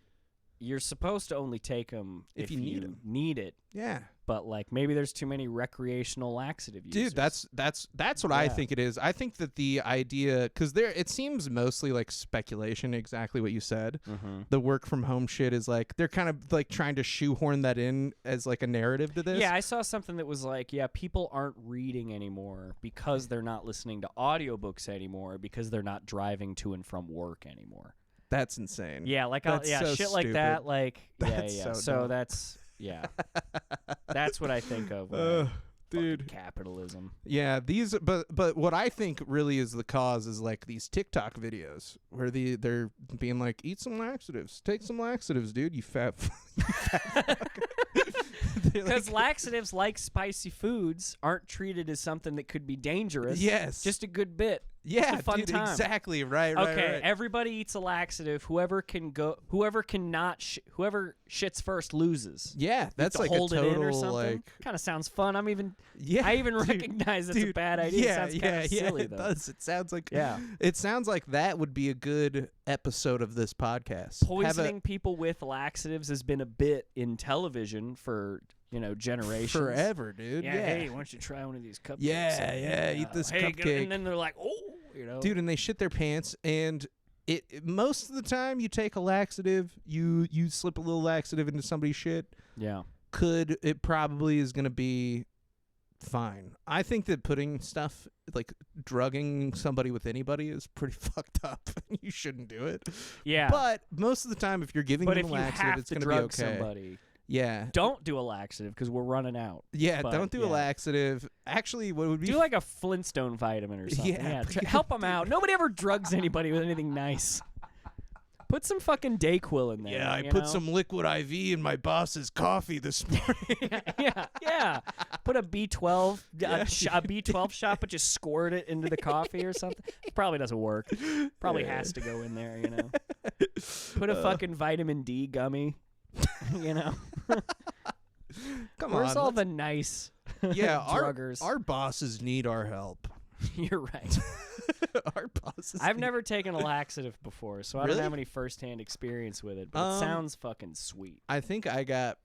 you're supposed to only take them if you need 'em. Need it. yeah. But like maybe there's too many recreational laxative users. Dude, that's what I think it is. I think that the idea, because it seems mostly like speculation, exactly what you said. The work from home shit is like, they're kind of like trying to shoehorn that in as like a narrative to this. Yeah, I saw something that was like, people aren't reading anymore because they're not listening to audiobooks anymore because they're not driving to and from work anymore. That's insane. Yeah, like That's so shit like that. stupid. Like That's yeah. so So dumb. that's that's what I think of. Dude. Capitalism. Yeah, but what I think really is the cause is like these TikTok videos where they're being like, eat some laxatives, take some laxatives, dude, you fat. Because laxatives, like spicy foods, aren't treated as something that could be dangerous. Yes, just a good bit. Yeah, just a fun dude, time. Exactly. Right. Okay, right. everybody eats a laxative. Whoever shits first loses. Yeah, that's like hold a total it in or something. like. Kind of sounds fun. I even Dude, recognize it's a bad idea. Yeah, it sounds kind of silly it though. does. It sounds like Yeah. It sounds like that would be a good episode of this podcast. Poisoning people with laxatives has been a bit in television for generations. Forever, dude. Yeah. Hey, why don't you try one of these cupcakes? Yeah. Eat this cupcake. And then they're like, Dude, and they shit their pants, and it most of the time you take a laxative, you slip a little laxative into somebody's shit. Yeah. It probably is going to be fine. I think that putting stuff like drugging somebody with anybody is pretty fucked up. You shouldn't do it. Yeah. But most of the time, if you're giving them a if you laxative, have it's to going to drug be okay. somebody, yeah. don't do a laxative because we're running out. Yeah, But, don't do a yeah. laxative. Actually, what would be Do like a Flintstone vitamin or something. Yeah, Help them out. Nobody ever drugs anybody with anything nice. Put some fucking Dayquil in there. Yeah, I you put know? some liquid IV in my boss's coffee this morning. yeah. Put a B12, a B12 shot, but just squirt it into the coffee or something. Probably doesn't work. Probably has to go in there. Put a fucking vitamin D gummy. Come Where's on. all the nice druggers? Our bosses need our help. You're right. Our bosses. I've never taken a laxative before, so I Really? don't have any firsthand experience with it, but it sounds fucking sweet. I think I got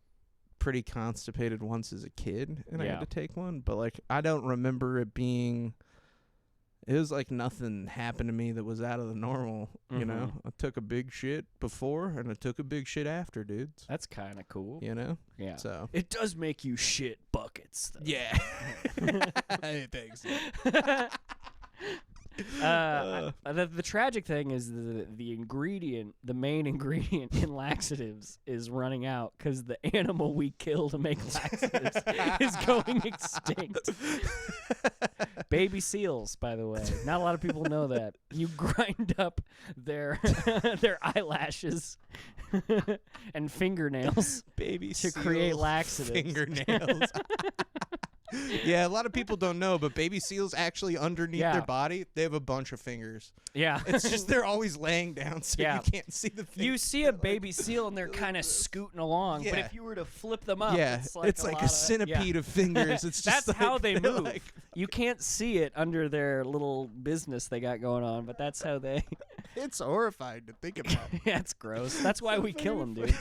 pretty constipated once as a kid, and I Yeah. had to take one. But like, I don't remember it being. It was like nothing happened to me that was out of the normal. You know, I took a big shit before, and I took a big shit after, dudes. That's kind of cool. You know. Yeah. So. It does make you shit buckets, though. Yeah. Thanks. The tragic thing is the main ingredient in laxatives is running out because the animal we kill to make laxatives is going extinct. Baby seals, by the way. Not a lot of people know that. You grind up their eyelashes and fingernails Baby to create seals, laxatives. fingernails. Yeah, a lot of people don't know, but baby seals actually underneath Yeah. their body, they have a bunch of fingers. Yeah. It's just they're always laying down, so Yeah. you can't see the fingers. You see a baby seal and they're kind of scooting along, but Yeah. if you were to flip them up, Yeah, it's like a lot of- centipede of fingers. It's just That's how like, they they're move. like- You can't see it under their little business they got going on, but that's how they. it's horrifying to think about. Yeah, it's gross. That's why we kill them, dude.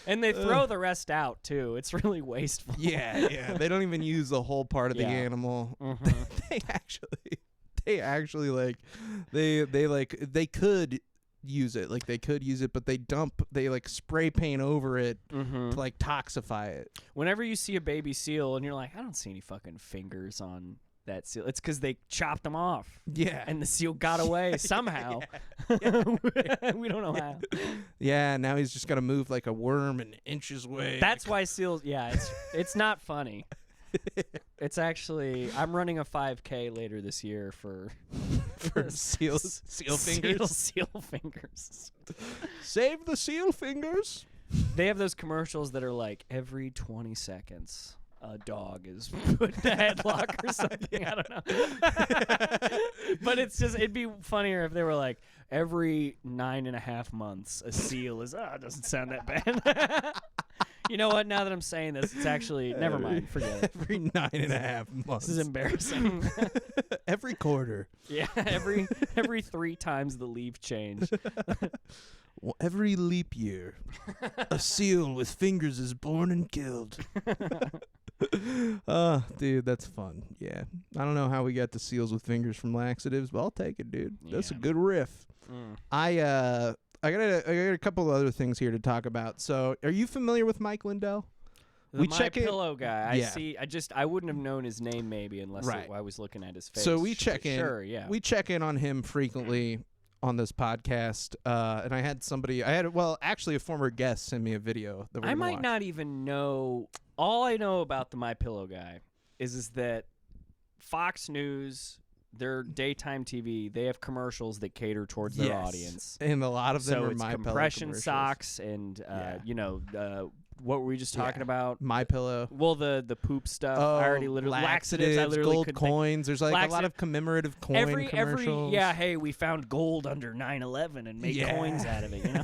And they throw the rest out too. It's really wasteful. Yeah. They don't even use the whole part of the Yeah. animal. Mhm. they actually like they could use it. Like they could use it, but they like spray paint over it Mhm. to like toxify it. Whenever you see a baby seal and you're like, I don't see any fucking fingers on that seal, it's because they chopped them off. Yeah. And the seal got away somehow. We don't know how. Yeah, now he's just got to move like a worm an inch's way. That's why seals. Yeah, it's not funny. It's actually I'm running a 5K later this year for seal fingers. Seal fingers. Save the seal fingers. They have those commercials that are like every 20 seconds a dog is put in a headlock or something. I don't know. But it'd be funnier if they were like every 9.5 months a seal is. It doesn't sound that bad. You know what? Now that I'm saying this, it's actually never mind. Forget it. Every 9.5 months. This is embarrassing. Every quarter. Yeah, every 3 times the leaf change. Well, every leap year, a seal with fingers is born and killed. Dude, that's fun. Yeah. I don't know how we got the seals with fingers from laxatives, but I'll take it, dude. That's a Yeah. good riff. Mm. I got a couple of other things here to talk about. So, are you familiar with Mike Lindell? The We My check it- Pillow guy. Yeah. I wouldn't have known his name maybe unless Right. I was looking at his face. So we check in. Sure, yeah. We check in on him frequently on this podcast. And actually a former guest send me a video that we're I gonna might watch. not even know All I know about the MyPillow guy is that Fox News, their daytime TV, they have commercials that cater towards their audience. And a lot of them are it's MyPillow compression commercials. Socks and, what were we just talking about? MyPillow. Well, the poop stuff. I already literally laxatives, I literally gold couldn't coins. There's like a lot of commemorative coin commercials. Hey, we found gold under 9/11 and made coins out of it. You know?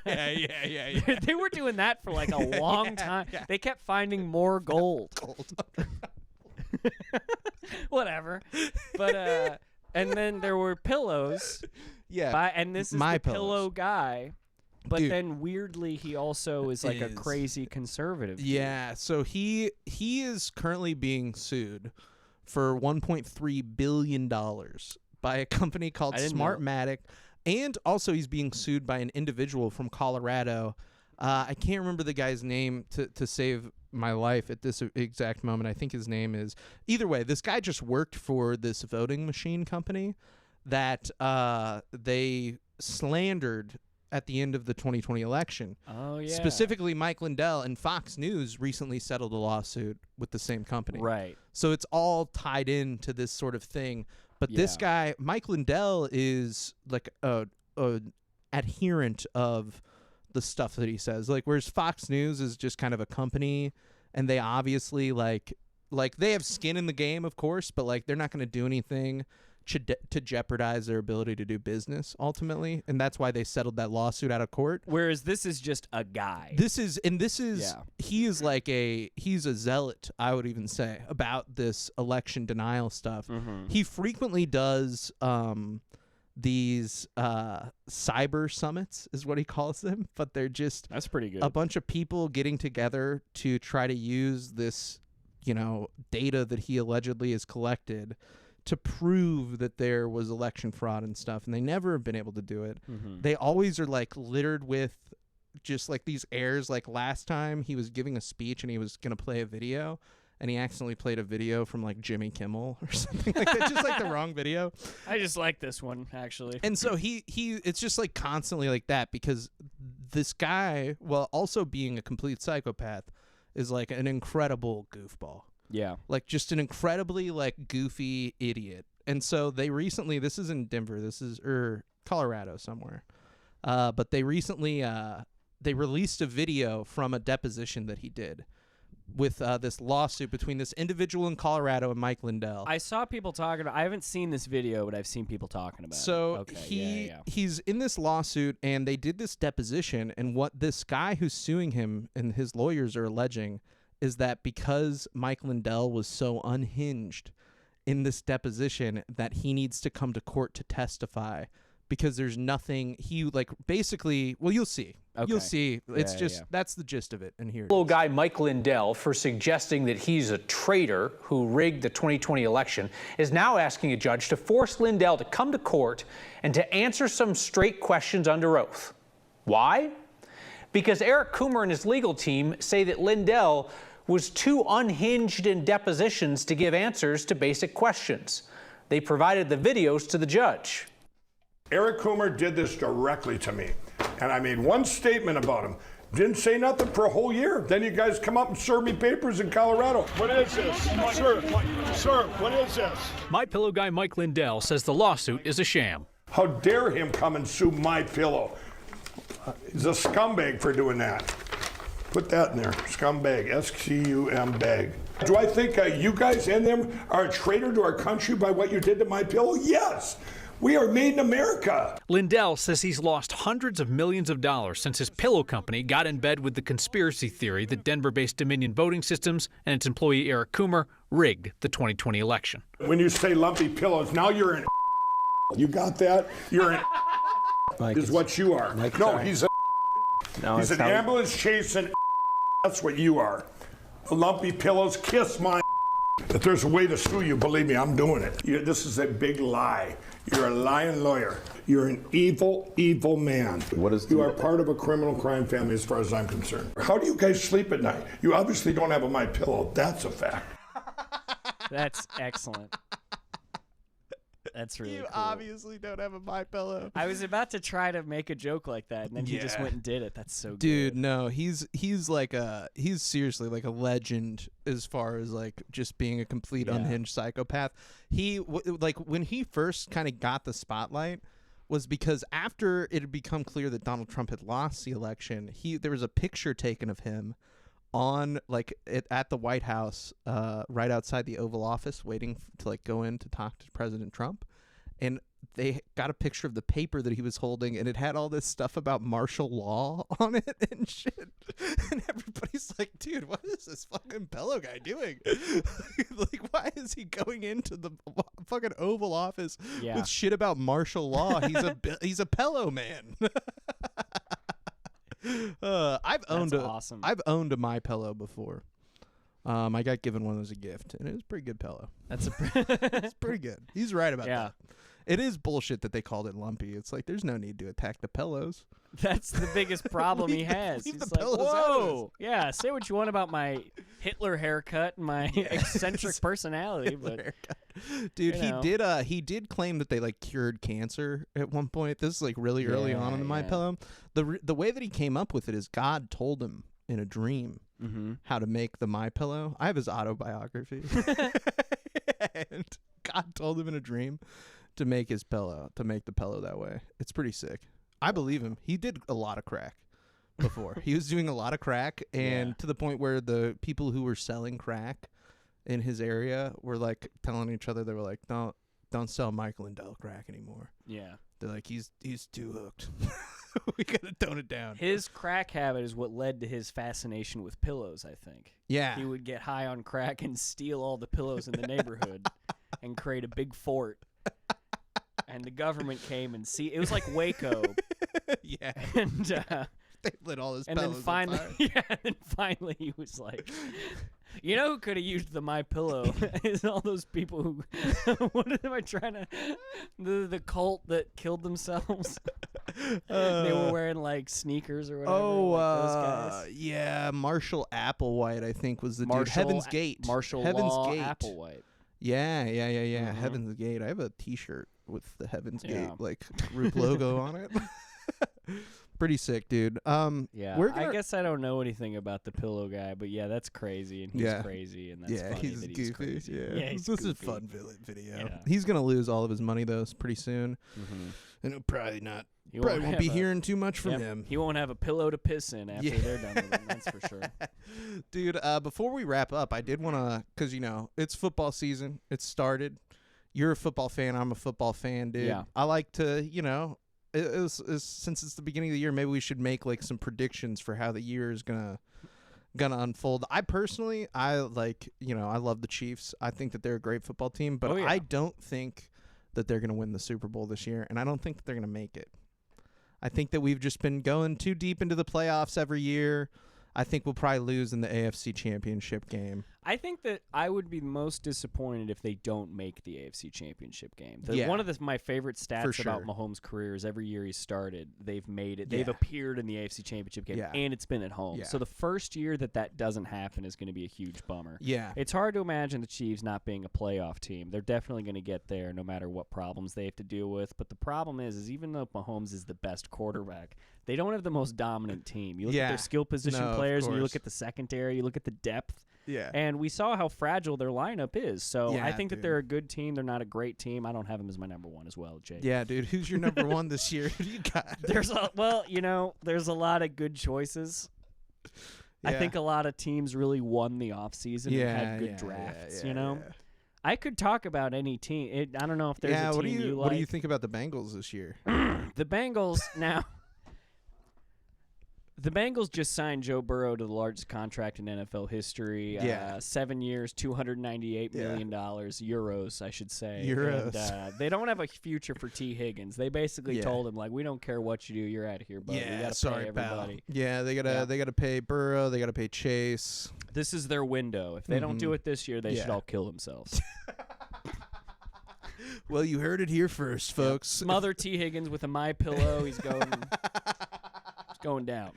yeah. They were doing that for like a long time. Yeah. They kept finding more gold. Whatever. But and then there were pillows. Yeah. And this is My the pillows. pillow guy. But Dude. then weirdly he also is like a crazy conservative. Yeah, so he is currently being sued for $1.3 billion by a company called Smartmatic, and also he's being sued by an individual from Colorado. I can't remember the guy's name to save my life at this exact moment. I think his name is... Either way, this guy just worked for this voting machine company that they slandered at the end of the 2020 election. Oh, yeah. Specifically, Mike Lindell and Fox News recently settled a lawsuit with the same company. Right. So it's all tied into this sort of thing. But this guy, Mike Lindell, is like a adherent of the stuff that he says. Like, whereas Fox News is just kind of a company, and they obviously like they have skin in the game, of course, but like they're not going to do anything to jeopardize their ability to do business ultimately, and that's why they settled that lawsuit out of court. Whereas this is just a guy. He is like he's a zealot, I would even say, about this election denial stuff. Mm-hmm. He frequently does these cyber summits is what he calls them, but they're just That's pretty good. a bunch of people getting together to try to use this, data that he allegedly has collected to prove that there was election fraud and stuff, and they never have been able to do it. Mm-hmm. They always are like littered with just like these errors. Like last time he was giving a speech and he was going to play a video, and he accidentally played a video from like Jimmy Kimmel or something like that, just like the wrong video. I just like this one, actually. And so he it's just like constantly like that, because this guy, while also being a complete psychopath, is like an incredible goofball. Yeah. Like just an incredibly like goofy idiot. And so they recently, this is in Denver, this is Colorado somewhere. But they recently they released a video from a deposition that he did with this lawsuit between this individual in Colorado and Mike Lindell. I saw people talking about. I haven't seen this video, but I've seen people talking about So it. he's in this lawsuit, and they did this deposition, and what this guy who's suing him and his lawyers are alleging is that because Mike Lindell was so unhinged in this deposition that he needs to come to court to testify, because there's nothing he like basically. Well, you'll see. Okay. You'll see. It's that's the gist of it. And here, Little guy Mike Lindell, for suggesting that he's a traitor who rigged the 2020 election, is now asking a judge to force Lindell to come to court and to answer some straight questions under oath. Why? Because Eric Coomer and his legal team say that Lindell was too unhinged in depositions to give answers to basic questions. They provided the videos to the judge. Eric Coomer did this directly to me, and I made one statement about him. Didn't say nothing for a whole year. Then you guys come up and serve me papers in Colorado. What is this? Sir, what is this? MyPillow guy Mike Lindell says the lawsuit is a sham. How dare him come and sue MyPillow? He's a scumbag for doing that. Put that in there, scumbag, S-C-U-M bag. Do I think you guys and them are a traitor to our country by what you did to MyPillow? Yes. We are made in America. Lindell says he's lost hundreds of millions of dollars since his pillow company got in bed with the conspiracy theory that Denver-based Dominion Voting Systems and its employee Eric Coomer rigged the 2020 election. When you say lumpy pillows, now you're an You got that? You're an is what you are. No, he's a he's an ambulance chasing. That's what you are. Lumpy pillows, kiss my. If there's a way to sue you, believe me, I'm doing it. This is a big lie. You're a lying lawyer. You're an evil, evil man. You are part of a criminal crime family as far as I'm concerned. How do you guys sleep at night? You obviously don't have a MyPillow. That's a fact. That's excellent. That's really you cool. obviously don't have a My Pillow. I was about to try to make a joke like that, and then he just went and did it. That's so good. Dude, no, he's seriously like a legend as far as like just being a complete unhinged psychopath. He like when he first kind of got the spotlight was because after it had become clear that Donald Trump had lost the election, there was a picture taken of him on like at the White House, right outside the Oval Office, waiting to like go in to talk to President Trump, and they got a picture of the paper that he was holding, and it had all this stuff about martial law on it and shit. And everybody's like, dude, what is this fucking pillow guy doing? Like, why is he going into the fucking Oval Office with shit about martial law? He's a pillow man. I've owned a My Pillow before. I got given one as a gift, and it was a pretty good pillow. It's pretty good. He's right about that. It is bullshit that they called it lumpy. It's like there's no need to attack the pillows. That's the biggest problem he has. Leave He's the like, pillows whoa, yeah, say what you want about my Hitler haircut and my eccentric personality, but dude, he did claim that they like cured cancer at one point. This is like really early on in the My Pillow. The way that he came up with it is God told him in a dream how to make the My Pillow. I have his autobiography, and God told him in a dream to make the pillow that way. It's pretty sick. I believe him. He did a lot of crack before. He was doing a lot of crack, and to the point where the people who were selling crack in his area were like telling each other, they were like, don't sell Michael Lindell crack anymore. Yeah. They're like, he's too hooked. We gotta tone it down. His crack habit is what led to his fascination with pillows, I think. Yeah. He would get high on crack and steal all the pillows in the neighborhood and create a big fort. And the government came and it was like Waco. Yeah. And they lit all his and pillows then finally, on fire. and then finally he was like, you know who could have used the My Pillow is all those people who what am I trying to the cult that killed themselves. They were wearing like sneakers or whatever. Those guys. Yeah, Marshall Applewhite, I think was the dude. Marshall Heaven's Gate. Marshall Heaven's Law Gate. Applewhite. Yeah. Heaven's Gate. I have a T-shirt with the Heaven's Gate like group logo on it. Pretty sick, dude. I guess I don't know anything about the pillow guy, but that's crazy, and he's crazy, and that's funny he's that goofy. he's crazy. This goofy. is a fun video. Yeah. He's gonna lose all of his money though pretty soon, and he'll probably won't be hearing too much from him. He won't have a pillow to piss in after they're done with him. That's for sure. Dude, before we wrap up, I did want to, because it's football season. It's started. You're a football fan. I'm a football fan, dude. Yeah. I like to, since it's the beginning of the year, maybe we should make like some predictions for how the year is gonna unfold. I personally, I love the Chiefs. I think that they're a great football team, but I don't think that they're gonna win the Super Bowl this year, and I don't think that they're gonna make it. I think that we've just been going too deep into the playoffs every year. I think we'll probably lose in the AFC Championship game. I think that I would be most disappointed if they don't make the AFC Championship game. One of my favorite stats about Mahomes' career is every year he's started, they've made it. They've appeared in the AFC Championship game, and it's been at home. So the first year that doesn't happen is going to be a huge bummer. Yeah. It's hard to imagine the Chiefs not being a playoff team. They're definitely going to get there no matter what problems they have to deal with. But the problem is even though Mahomes is the best quarterback, they don't have the most dominant team. You look at their skill position players, and you look at the secondary, you look at the depth. Yeah. And we saw how fragile their lineup is. So I think that they're a good team. They're not a great team. I don't have them as my number one as well, Jake. Yeah, dude. Who's your number one this year? Who do you got? There's a lot of good choices. I think a lot of teams really won the offseason and had good drafts, I could talk about any team. I don't know if there's a team you like. What do you think about the Bengals this year? The Bengals now. The Bengals just signed Joe Burrow to the largest contract in NFL history. 7 years, $298 million, euros, I should say. Euros. And, they don't have a future for T. Higgins. They basically told him, like, we don't care what you do, you're out of here, buddy. Yeah, we gotta pay everybody. Pal. Yeah, they gotta pay Burrow. They gotta pay Chase. This is their window. If they don't do it this year, they should all kill themselves. Well, you heard it here first, folks. Smother T. Higgins with a My Pillow. He's going It's going down.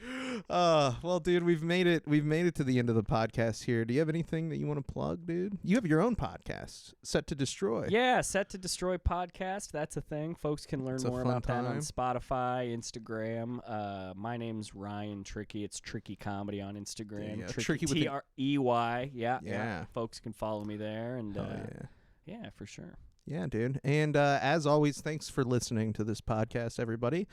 Well, dude, we've made it to the end of the podcast here. Do you have anything that you want to plug, dude? You have your own podcast, Set to Destroy. Yeah, Set to Destroy podcast. That's a thing. Folks can learn more about that on Spotify, Instagram. My name's Ryan Trickey. It's Trickey Comedy on Instagram. Yeah, Trickey with Trey. Yeah. Folks can follow me there, and yeah, for sure. Yeah, dude. And as always, thanks for listening to this podcast, everybody.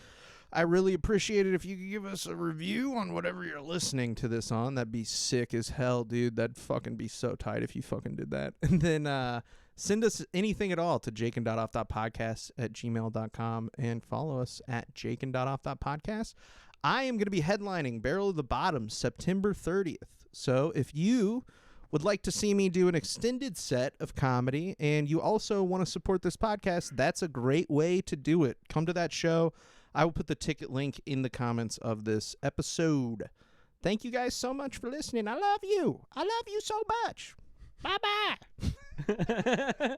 I really appreciate it if you could give us a review on whatever you're listening to this on. That'd be sick as hell, dude. That'd fucking be so tight if you fucking did that. And then send us anything at all to jaken.off.podcast@gmail.com and follow us at jaken.off.podcast. I am going to be headlining Barrel of the Bottom September 30th. So if you would like to see me do an extended set of comedy and you also want to support this podcast, that's a great way to do it. Come to that show. I will put the ticket link in the comments of this episode. Thank you guys so much for listening. I love you. I love you so much. Bye-bye.